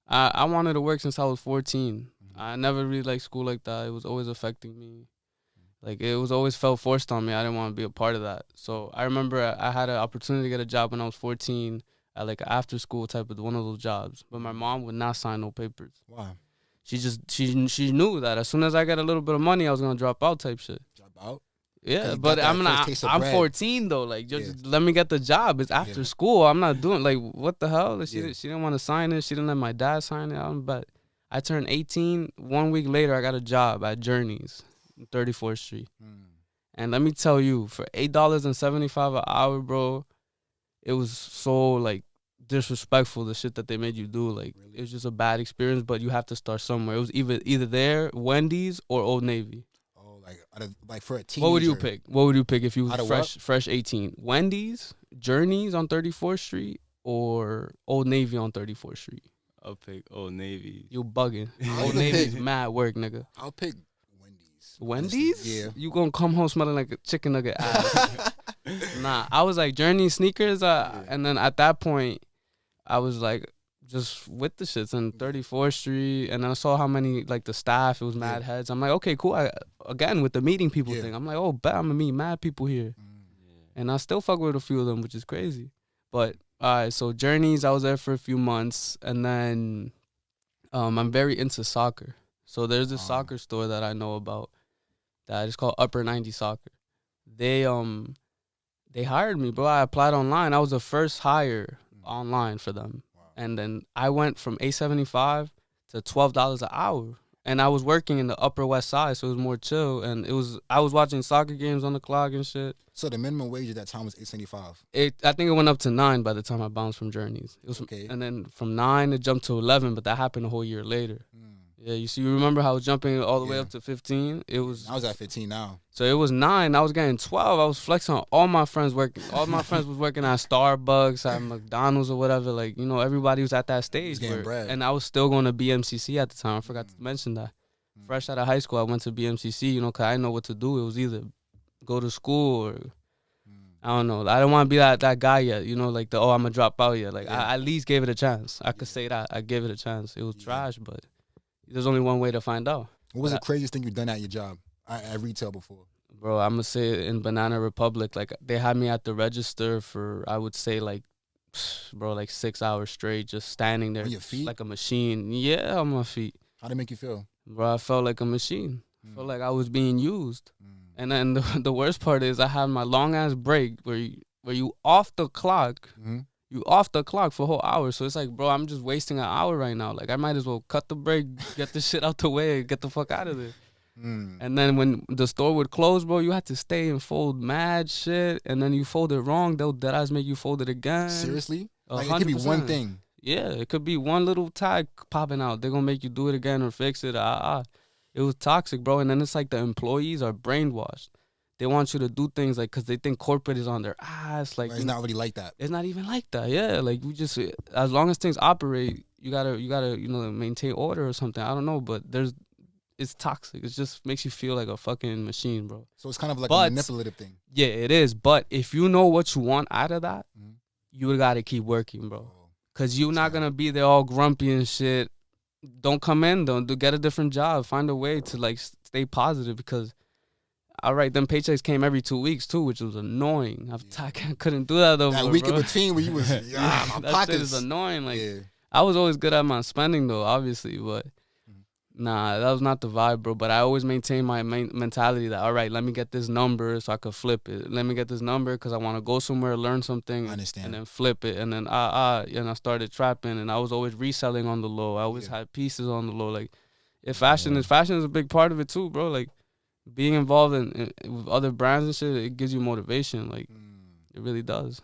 I wanted to work since I was 14. I never really liked school like that. It was always affecting me. Like, it was always felt forced on me. I didn't want to be a part of that. So I remember I had an opportunity to get a job when I was 14 at like an after school type of one of those jobs. But my mom would not sign no papers. Why? She knew that as soon as I got a little bit of money, I was gonna drop out type shit. Drop out? Yeah, but I'm bread. 14 though. Like, just let me get the job. It's after school. I'm not doing like what the hell. She didn't want to sign it. She didn't let my dad sign it. But I turned 18. 1 week later, I got a job at Journeys, 34th Street. And let me tell you, for $8.75 an hour, bro, it was so like disrespectful, the shit that they made you do. Like, it was just a bad experience. But you have to start somewhere. It was either there, Wendy's, or Old Navy. Like for a teenager. What would you pick? What would you pick if you was fresh 18? Wendy's, Journeys on 34th Street, or Old Navy on 34th Street? I'll pick Old Navy. You bugging. Old Navy's mad work, nigga. I'll pick Wendy's. Wendy's? Yeah. You gonna come home smelling like a chicken nugget ass. Nah, I was like Journey sneakers, and then at that point, I was like just with the shits on 34th Street, and then I saw how many, like, the staff, it was mad heads. I'm like, okay, cool. Again, with the meeting people thing, I'm like, oh, bet I'm gonna meet mad people here. And I still fuck with a few of them, which is crazy. But, all right, so Journeys, I was there for a few months, and then I'm very into soccer. So there's this soccer store that I know about that is called Upper 90 Soccer. They hired me, bro. I applied online. I was the first hire online for them. And then I went from $8.75 to $12 an hour. And I was working in the Upper West Side, so it was more chill. And I was watching soccer games on the clock and shit. So the minimum wage at that time was $8.75. I think it went up to $9 by the time I bounced from Journeys. It was okay. And then from 9 it jumped to 11, but that happened a whole year later. Yeah, you remember how I was jumping all the way up to 15? I was at 15 now. So it was 9. I was getting 12. I was flexing on all my friends working. All my friends was working at Starbucks, at McDonald's or whatever. Like, you know, everybody was at that stage. And I was still going to BMCC at the time. I forgot to mention that. Fresh out of high school, I went to BMCC, you know, because I didn't know what to do. It was either go to school or, I don't know. I don't want to be that guy yet, you know, like I'm going to drop out yet. Like, I at least gave it a chance. I could say that. I gave it a chance. It was trash, but there's only one way to find out. What was the craziest thing you've done at your job, at retail before? Bro, I'm going to say in Banana Republic, like, they had me at the register for, I would say, like, bro, like 6 hours straight, just standing there. On your feet? Like a machine. Yeah, on my feet. How'd it make you feel? Bro, I felt like a machine. I felt like I was being used. And then the worst part is I had my long-ass break where you off the clock. You off the clock for a whole hour. So it's like, bro, I'm just wasting an hour right now. Like, I might as well cut the break, get this shit out the way, get the fuck out of there. And then when the store would close, bro, you had to stay and fold mad shit. And then you fold it wrong, they'll deadass make you fold it again. Seriously? Like, it could be one thing. Yeah, it could be one little tag popping out. They're going to make you do it again or fix it. It was toxic, bro. And then it's like the employees are brainwashed. They want you to do things like because they think corporate is on their ass. Like, it's not really like that. It's not even like that. Yeah, like we just as long as things operate, you gotta maintain order or something. I don't know, but it's toxic. It just makes you feel like a fucking machine, bro. So it's kind of like a manipulative thing. Yeah, it is. But if you know what you want out of that, you gotta keep working, bro. Cause you're not gonna be there all grumpy and shit. Don't come in though. Get a different job. Find a way to like stay positive because. All right, them paychecks came every 2 weeks too, which was annoying. I couldn't do that though. That week in between where you was, my that pockets. Shit is annoying. Like, I was always good at my spending though, obviously, but nah, that was not the vibe, bro. But I always maintain my mentality that all right, let me get this number so I could flip it. Let me get this number because I want to go somewhere, learn something, I understand, and then flip it. And then and I started trapping, and I was always reselling on the low. I always had pieces on the low. Like, if fashion is a big part of it too, bro. Like. Being involved in with other brands and shit, it gives you motivation. Like, it really does.